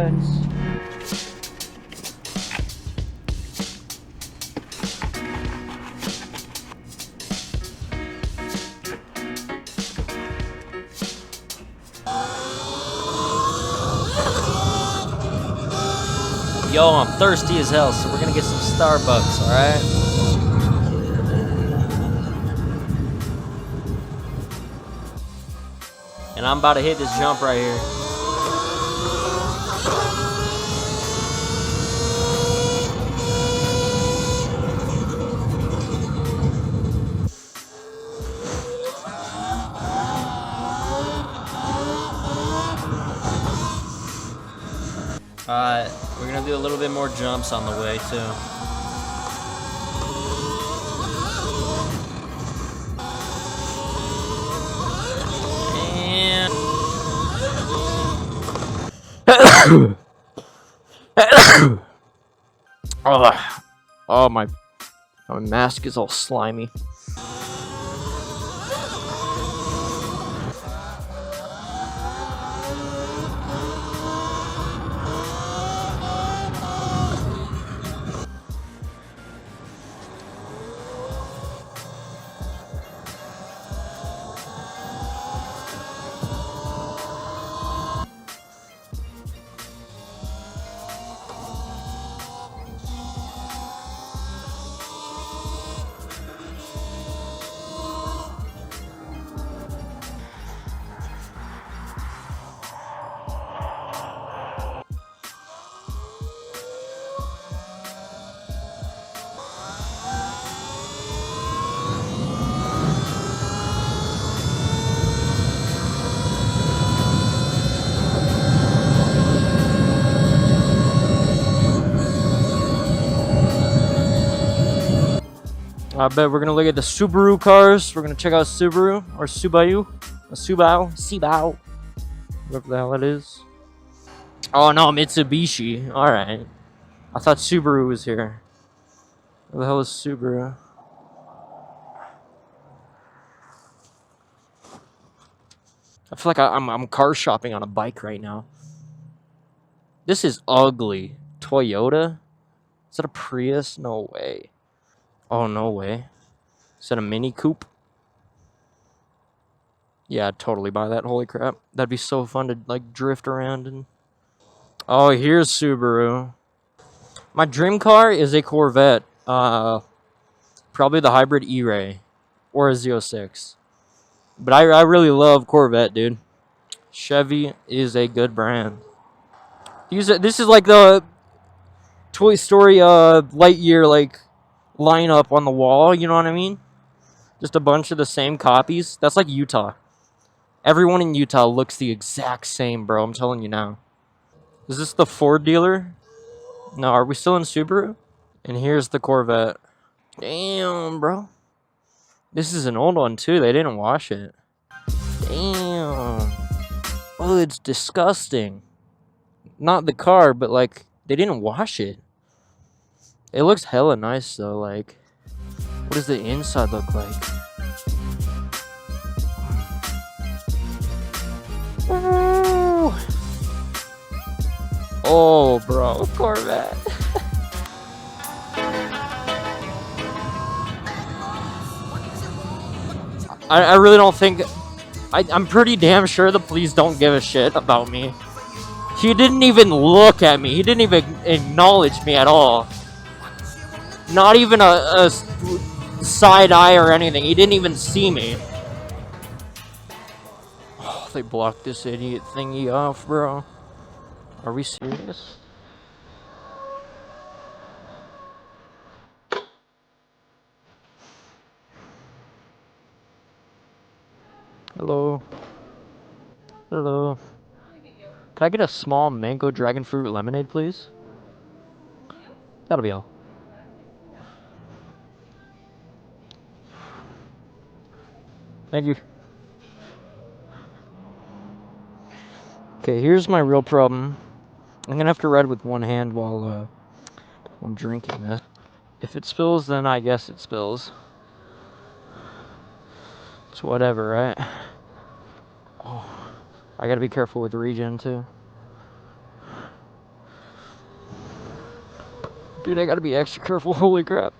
guys. Yo, I'm thirsty as hell, so we're gonna get some Starbucks, alright? And I'm about to hit this jump right here. Alright, we're gonna do a little bit more jumps on the way too. And oh my mask is all slimy. I bet we're gonna look at the Subaru cars. We're gonna check out Subaru or Subaru, Subaru, whatever the hell it is. Oh no, Mitsubishi. All right, I thought Subaru was here. Where the hell is Subaru? I feel like I'm car shopping on a bike right now. This is ugly. Toyota? Is that a Prius? No way. Oh, no way. Is that a Mini Coupe? Yeah, I'd totally buy that. Holy crap. That'd be so fun to, like, drift around and... Oh, here's Subaru. My dream car is a Corvette. Probably the hybrid E-Ray. Or a Z06. But I really love Corvette, dude. Chevy is a good brand. This is like the Toy Story Lightyear, like, lineup on the wall, you know what I mean? Just a bunch of the same copies. That's like Utah. Everyone in Utah looks the exact same, bro. I'm telling you now. Is this the Ford dealer? No, are we still in Subaru? And here's the Corvette. Damn, bro. This is an old one, too. They didn't wash it. Damn. Oh, it's disgusting. Not the car, but, like, they didn't wash it. It looks hella nice, though, like... What does the inside look like? Ooh. Oh, bro, Corvette. I really don't think... I'm pretty damn sure the police don't give a shit about me. He didn't even look at me. He didn't even acknowledge me at all. Not even a side eye or anything. He didn't even see me. Oh, they blocked this idiot thingy off, bro. Are we serious? Hello. Hello. Can I get a small mango dragon fruit lemonade, please? That'll be all. Thank you. Okay, here's my real problem. I'm gonna have to ride with one hand while I'm drinking this. If it spills, then I guess it spills. It's whatever, right? Oh, I gotta be careful with regen too. Dude, I gotta be extra careful. Holy crap.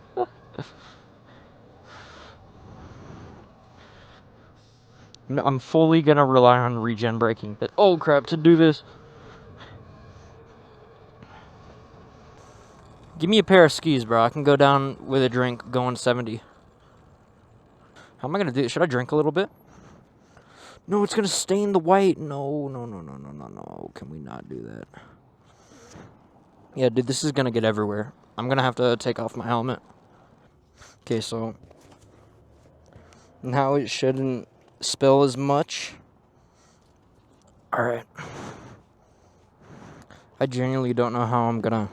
I'm fully gonna rely on regen braking. Oh crap, to do this. Give me a pair of skis, bro. I can go down with a drink going 70. How am I gonna do it? Should I drink a little bit? No, it's gonna stain the white. No, no, no, no, no, no, no. Can we not do that? Yeah, dude, this is gonna get everywhere. I'm gonna have to take off my helmet. Okay, so now it shouldn't spill as much. Alright. I genuinely don't know how I'm gonna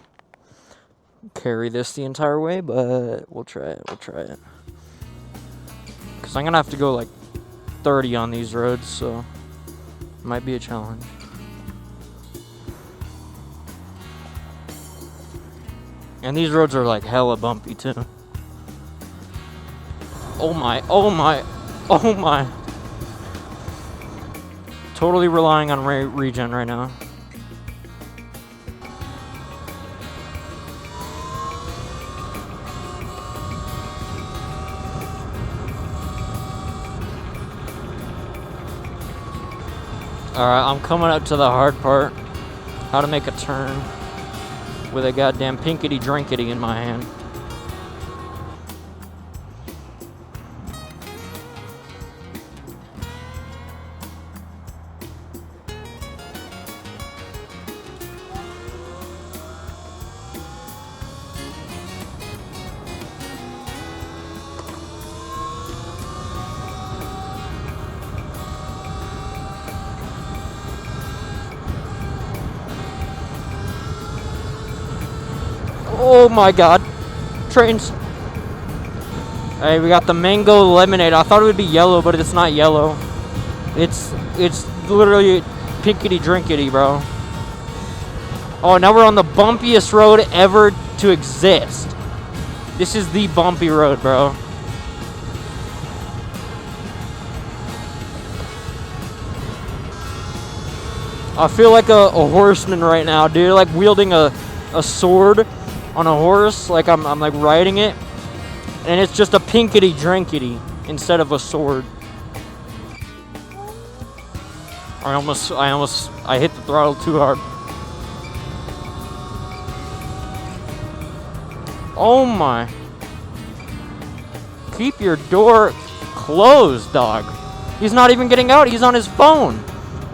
carry this the entire way, but we'll try it. We'll try it. Because I'm gonna have to go like 30 on these roads, so it might be a challenge. And these roads are like hella bumpy too. Oh my, oh my, oh my. Totally relying on regen right now. Alright, I'm coming up to the hard part. How to make a turn with a goddamn pinkety drinkety in my hand. Oh my god. Trains. Hey, we got the mango lemonade. I thought it would be yellow, but it's not yellow. It's literally pinkety drinkety, bro. Oh, now we're on the bumpiest road ever to exist. This is the bumpy road, bro. I feel like a horseman right now, dude. Like wielding a sword on a horse, like I'm like riding it, and it's just a pinkety drinkety instead of a sword. I hit the throttle too hard. Oh my. Keep your door closed, dog. He's not even getting out, he's on his phone.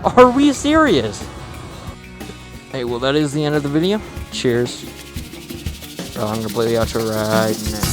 Are we serious? Hey, well, that is the end of the video. Cheers. I'm gonna play the outro right now.